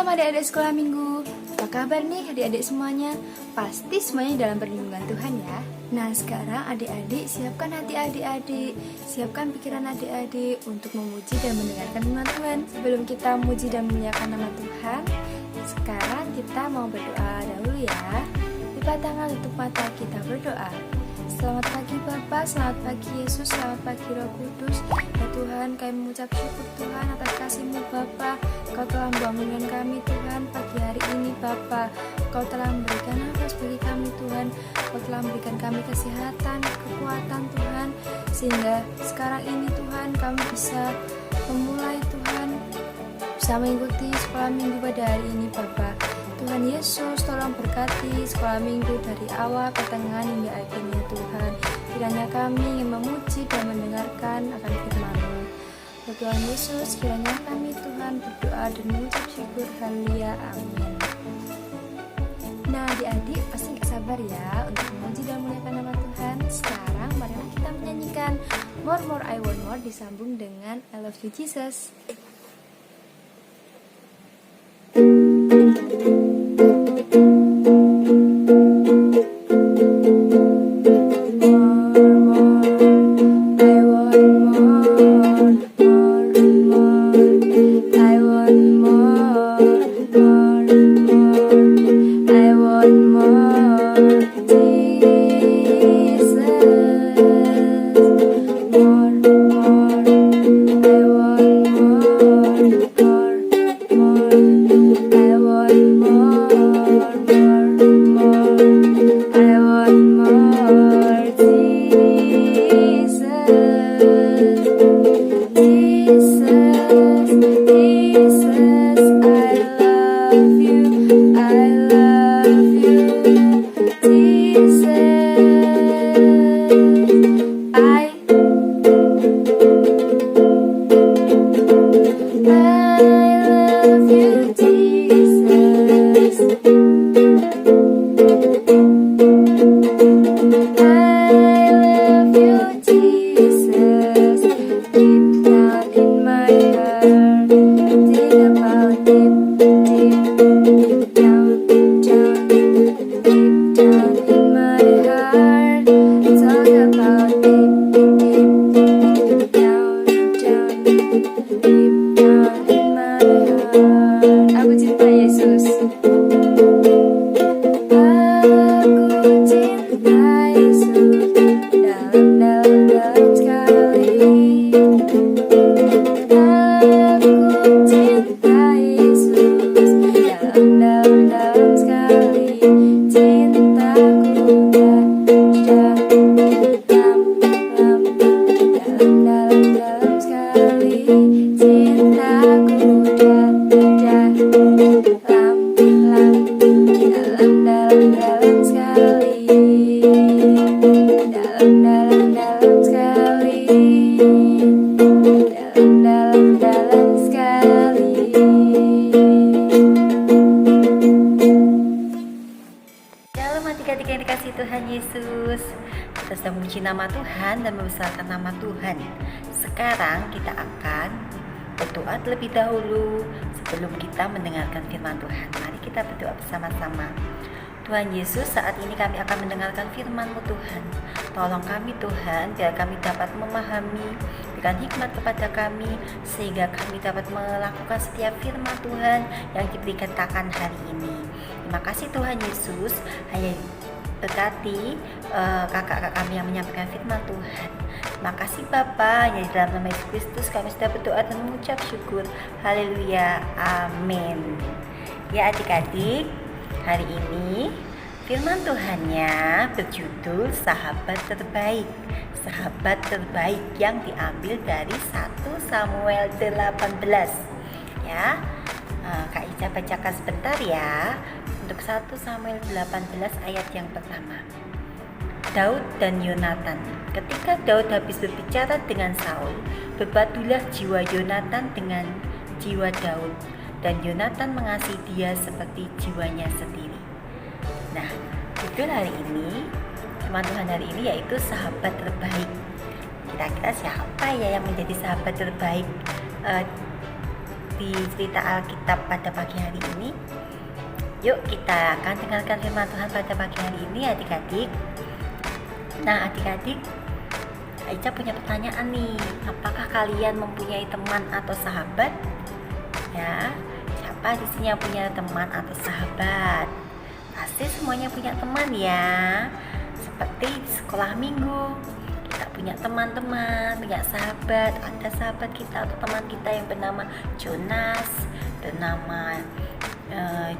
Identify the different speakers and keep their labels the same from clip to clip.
Speaker 1: Shalom adik-adik sekolah minggu. Apa kabar nih adik-adik semuanya? Pasti semuanya dalam perlindungan Tuhan ya. Nah sekarang adik-adik siapkan hati adik-adik, siapkan pikiran adik-adik untuk memuji dan mendengarkan firman Tuhan. Sebelum kita memuji dan memuliakan nama Tuhan, sekarang kita mau berdoa dahulu ya. Lipat tangan, tutup mata, kita berdoa. Selamat pagi Bapa, selamat pagi Yesus, selamat pagi Roh Kudus. Ya Tuhan, kami mengucap syukur Tuhan atas kasih-Mu Bapa. Kau telah membangunkan kami Tuhan pagi hari ini Bapa. Kau telah memberikan nafas bagi kami Tuhan. Kau telah memberikan kami kesehatan, kekuatan Tuhan. Sehingga sekarang ini Tuhan kami bisa memulai Tuhan, bisa mengikuti sekolah minggu pada hari ini Bapa. Tuhan Yesus, tolong berkati sekolah minggu dari awal, pertengahan hingga akhirnya Tuhan. Kiranya kami ingin memuji dan mendengarkan akan firman-Mu. Ya Tuhan Yesus, kiranya kami Tuhan berdoa dan mengucap syukur. Haleluya, amin. Nah adik-adik pasti gak sabar ya untuk memuji dan memuliakan nama Tuhan. Sekarang marilah kita menyanyikan More More I Want More disambung dengan I Love You Jesus.
Speaker 2: Adik-adik yang dikasihi Tuhan Yesus, kita sedang memuji nama Tuhan dan membesarkan nama Tuhan. Sekarang kita akan berdoa terlebih dahulu sebelum kita mendengarkan firman Tuhan. Mari kita berdoa bersama-sama. Tuhan Yesus, saat ini kami akan mendengarkan firman-Mu Tuhan. Tolong kami Tuhan, biar kami dapat memahami, berikan hikmat kepada kami, sehingga kami dapat melakukan setiap firman Tuhan yang diberikan hari ini. Terima kasih Tuhan Yesus, hanya berkati kakak-kakak kami yang menyampaikan firman Tuhan. Terima kasih Bapa, yang di dalam nama Yesus Kristus kami sudah berdoa dan mengucap syukur. Haleluya, amin. Ya adik-adik, hari ini firman Tuhannya berjudul Sahabat Terbaik. Sahabat terbaik yang diambil dari 1 Samuel 18. Ya, Kak Ica bacakan sebentar ya. Untuk 1 Samuel 18 ayat yang pertama. Daud dan Yonatan. Ketika Daud habis berbicara dengan Saul, berpadulah jiwa Yonatan dengan jiwa Daud, dan Yonatan mengasihi dia seperti jiwanya sendiri. Nah, judul hari ini, firman Tuhan hari ini yaitu sahabat terbaik. Kira-kira siapa ya yang menjadi sahabat terbaik di cerita Alkitab pada pagi hari ini? Yuk kita akan dengarkan firman Tuhan pada pagi hari ini adik-adik. Nah adik-adik, Aica punya pertanyaan nih. Apakah kalian mempunyai teman atau sahabat? Ya, siapa di sini yang punya teman atau sahabat? Pasti semuanya punya teman ya. Seperti di sekolah minggu, kita punya teman-teman, punya sahabat. Ada sahabat kita atau teman kita yang bernama Jonas, bernama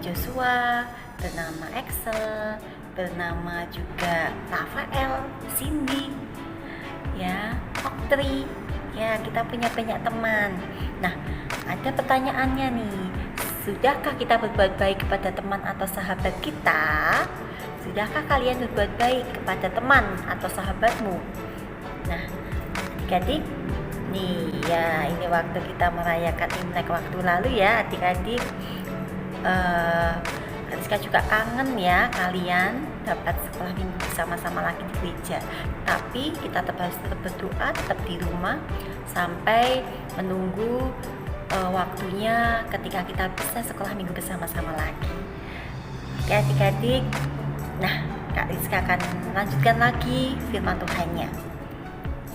Speaker 2: Joshua, bernama Axel, bernama juga Rafael, Cindy, ya, Oktri. Ya, kita punya banyak teman. Nah, ada pertanyaannya nih. Sudahkah kita berbuat baik kepada teman atau sahabat kita? Sudahkah kalian berbuat baik kepada teman atau sahabatmu? Nah, adik-adik, nih ya, ini waktu kita merayakan Imlek waktu lalu ya, adik-adik. Rizka juga kangen ya kalian dapat sekolah minggu bersama-sama lagi di gereja. Tapi kita tetap berdoa, tetap di rumah sampai menunggu waktunya ketika kita bisa sekolah minggu bersama-sama lagi. Oke adik-adik, nah Kak Rizka akan lanjutkan lagi firman Tuhannya.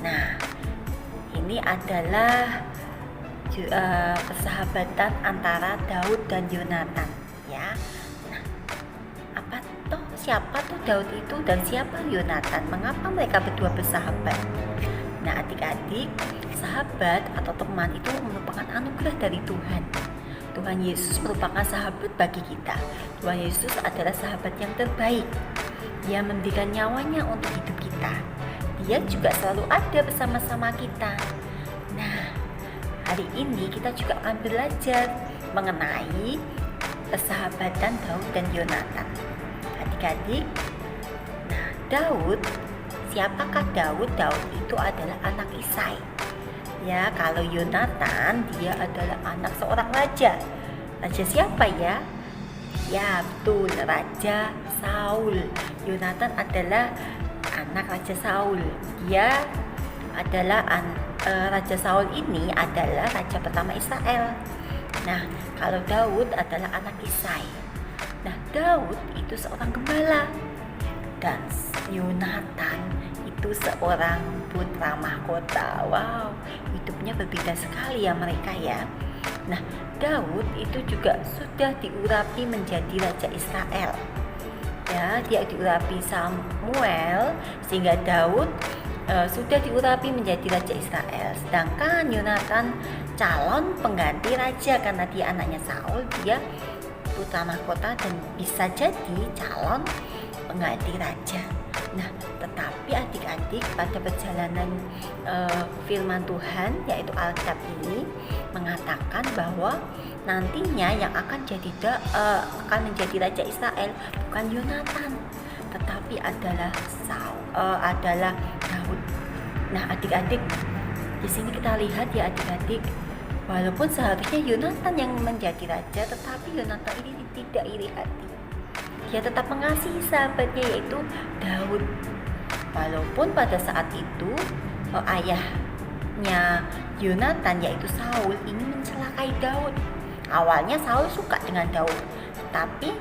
Speaker 2: Nah, ini adalah persahabatan antara Daud dan Yonatan ya. Nah, siapa tuh Daud itu dan siapa Yonatan? Mengapa mereka berdua bersahabat? Nah, adik-adik, sahabat atau teman itu merupakan anugerah dari Tuhan. Tuhan Yesus merupakan sahabat bagi kita. Tuhan Yesus adalah sahabat yang terbaik. Dia memberikan nyawanya untuk hidup kita. Dia juga selalu ada bersama-sama kita. Nah, hari ini kita juga akan belajar mengenai persahabatan Daud dan Yonatan. Adik-adik, nah Daud, siapakah Daud? Daud itu adalah anak Isai. Ya, kalau Yonatan dia adalah anak seorang raja. Raja siapa ya? Ya, betul, Raja Saul. Yonatan adalah anak Raja Saul. Dia adalah Raja Saul ini adalah raja pertama Israel. Nah, kalau Daud adalah anak Isai. Nah, Daud itu seorang gembala dan Yonatan itu seorang putra mahkota. Wow, hidupnya berbeda sekali ya mereka ya. Nah, Daud itu juga sudah diurapi menjadi raja Israel. Ya, dia diurapi Samuel sehingga Daud sudah diurapi menjadi raja Israel. Sedangkan Yonatan calon pengganti raja karena dia anaknya Saul, dia putra mahkota dan bisa jadi calon pengganti raja. Nah, tetapi adik-adik pada perjalanan firman Tuhan yaitu Alkitab ini mengatakan bahwa nantinya yang akan menjadi raja Israel bukan Yonatan, tetapi adalah adalah Daud. Nah, adik-adik, di sini kita lihat ya adik-adik, walaupun seharusnya Yonatan yang menjadi raja, tetapi Yonatan ini tidak iri hati. Dia tetap mengasihi sahabatnya yaitu Daud. Walaupun pada saat itu ayahnya Yonatan yaitu Saul ingin mencelakai Daud. Awalnya Saul suka dengan Daud, tetapi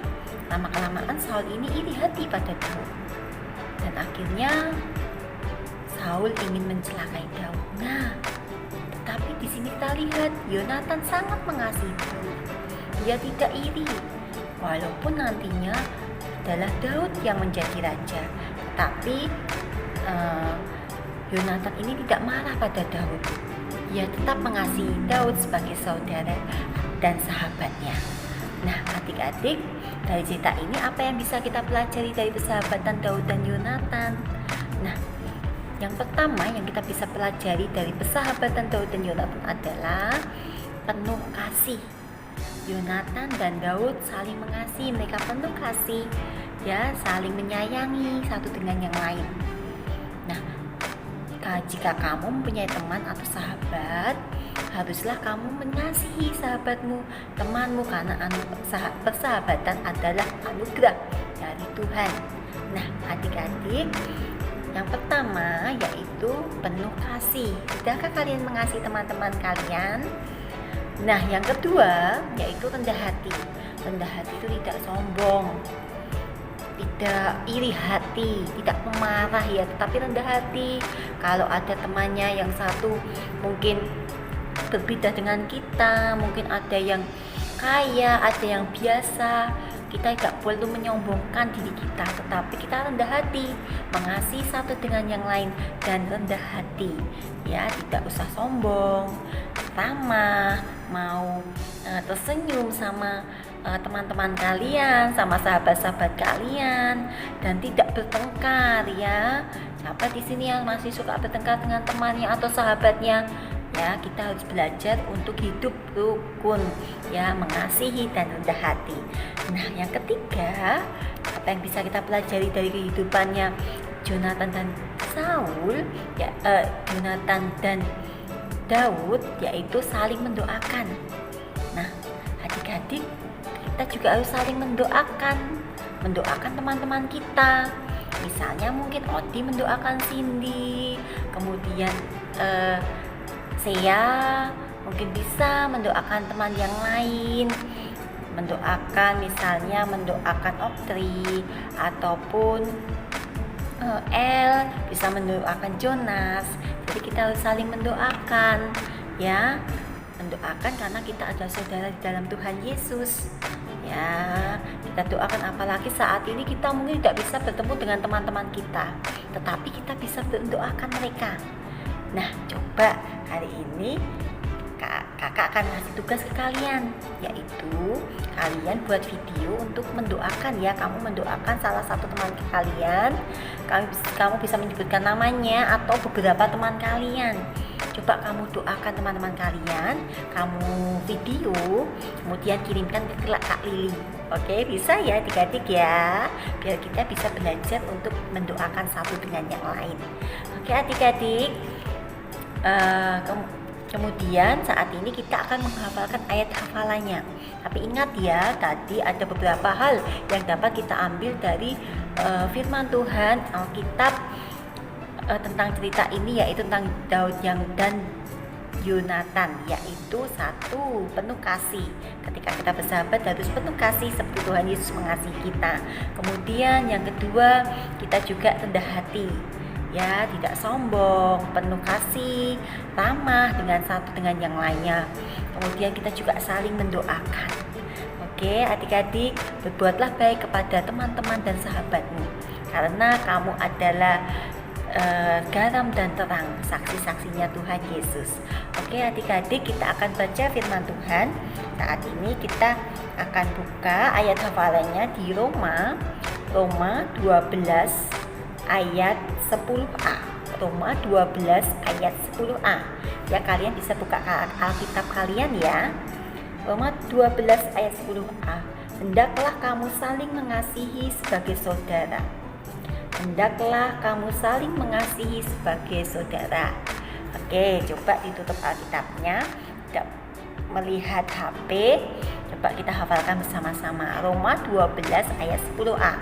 Speaker 2: lama-kelamaan Saul ini iri hati pada Daud. Dan akhirnya Saul ingin mencelakai Daud. Nah, tetapi di sini kita lihat Yonatan sangat mengasihi Daud. Dia tidak iri, walaupun nantinya adalah Daud yang menjadi raja. Tapi Yonatan ini tidak marah pada Daud. Dia tetap mengasihi Daud sebagai saudara dan sahabatnya. Nah, adik-adik, dari cerita ini apa yang bisa kita pelajari dari persahabatan Daud dan Yonatan? Nah, yang pertama yang kita bisa pelajari dari persahabatan Daud dan Yonatan adalah penuh kasih. Yonatan dan Daud saling mengasihi, mereka penuh kasih, ya, saling menyayangi satu dengan yang lain. Nah, jika kamu mempunyai teman atau sahabat, haruslah kamu mengasihi sahabatmu, temanmu, karena persahabatan adalah anugerah dari Tuhan. Nah, adik-adik, yang pertama yaitu penuh kasih. Sudahkah kalian mengasihi teman-teman kalian? Nah, yang kedua yaitu rendah hati. Rendah hati itu tidak sombong, tidak iri hati, tidak pemarah ya, tetapi rendah hati. Kalau ada temannya yang satu mungkin berbeda dengan kita, mungkin ada yang kaya, ada yang biasa, kita tidak perlu menyombongkan diri kita, tetapi kita rendah hati, mengasihi satu dengan yang lain dan rendah hati ya, tidak usah sombong, ramah, mau tersenyum sama teman-teman kalian, sama sahabat-sahabat kalian, dan tidak bertengkar ya. Siapa di sini yang masih suka bertengkar dengan temannya atau sahabatnya? Ya, kita harus belajar untuk hidup rukun ya, mengasihi dan rendah hati. Nah, yang ketiga, apa yang bisa kita pelajari dari kehidupannya Jonathan dan Saul ya, Jonathan dan Daud, yaitu saling mendoakan. Nah, adik-adik, kita juga harus saling mendoakan teman-teman kita. Misalnya mungkin Odi mendoakan Cindy, kemudian saya mungkin bisa mendoakan teman yang lain, mendoakan Oktri, ataupun El bisa mendoakan Jonas. Jadi kita harus saling mendoakan ya, mendoakan karena kita adalah saudara di dalam Tuhan Yesus ya. Kita doakan, apalagi saat ini kita mungkin tidak bisa bertemu dengan teman-teman kita, tetapi kita bisa mendoakan mereka. Nah, coba hari ini kakak akan ngasih tugas ke kalian, yaitu kalian buat video untuk mendoakan ya. Kamu mendoakan salah satu teman kalian, kamu bisa menyebutkan namanya atau beberapa teman kalian. Coba kamu doakan teman-teman kalian, kamu video, kemudian kirimkan ke Kak Lili. Oke, bisa ya adik-adik ya, biar kita bisa belajar untuk mendoakan satu dengan yang lain. Oke adik-adik, kemudian saat ini kita akan menghafalkan ayat hafalannya. Tapi ingat ya, tadi ada beberapa hal yang dapat kita ambil dari firman Tuhan Alkitab tentang cerita ini, yaitu tentang Daud dan Yonatan, yaitu satu, penuh kasih. Ketika kita bersahabat harus penuh kasih seperti Tuhan Yesus mengasihi kita. Kemudian yang kedua, kita juga rendah hati ya, tidak sombong, penuh kasih, ramah dengan satu dengan yang lainnya. Kemudian kita juga saling mendoakan. Oke adik-adik, berbuatlah baik kepada teman-teman dan sahabatmu, karena kamu adalah garam dan terang, saksi-saksinya Tuhan Yesus. Oke adik-adik, kita akan baca firman Tuhan. Saat ini kita akan buka ayat hafalannya di Roma 12 ayat 10a. Roma 12 ayat 10a. Ya, kalian bisa buka Alkitab kalian ya. Roma 12 ayat 10a. Hendaklah kamu saling mengasihi sebagai saudara. Hendaklah kamu saling mengasihi sebagai saudara. Oke, coba ditutup Alkitabnya, tidak melihat HP. Coba kita hafalkan bersama-sama. Roma 12 ayat 10a.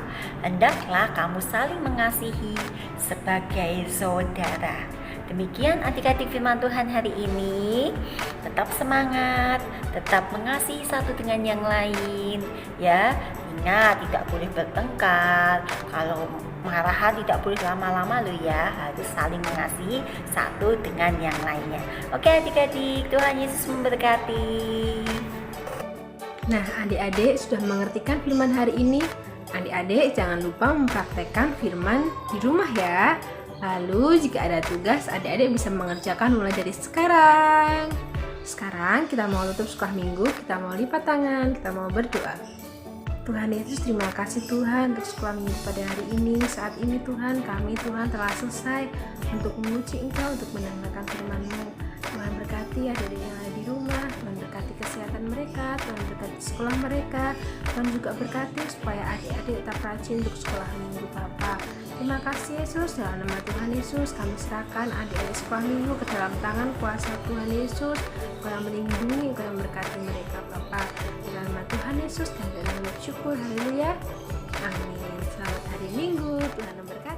Speaker 2: Hendaklah kamu saling mengasihi sebagai saudara. Demikian adik-adik firman Tuhan hari ini. Tetap semangat, tetap mengasihi satu dengan yang lain ya. Ingat, tidak boleh bertengkar. Kalau marahan tidak boleh lama-lama loh ya. Harus saling mengasihi satu dengan yang lainnya. Oke adik-adik, Tuhan Yesus memberkati.
Speaker 3: Nah, adik-adik sudah mengertikan firman hari ini. Adik-adik jangan lupa mempraktekkan firman di rumah ya. Lalu jika ada tugas, adik-adik bisa mengerjakan mulai dari sekarang. Sekarang kita mau tutup sekolah minggu, kita mau lipat tangan, kita mau berdoa. Tuhan Yesus, terima kasih Tuhan untuk sekolah minggu pada hari ini. Saat ini Tuhan, kami Tuhan telah selesai untuk memuji Engkau, untuk mendengarkan firman-Mu. Tuhan berkati adik-adik yang ada di rumah, Tuhan berkati kesehatan mereka, Tuhan berkati sekolah mereka, Tuhan juga berkati supaya adik-adik tetap rajin untuk sekolah minggu Bapa. Terima kasih Yesus, dalam nama Tuhan Yesus kami serahkan adik-adik sekolah minggu ke dalam tangan kuasa Tuhan Yesus. Kau yang melindungi, Kau yang berkati mereka Bapa. Dalam nama Tuhan Yesus dan dalam syukur, haleluya, amin. Selamat hari Minggu, Tuhan memberkati.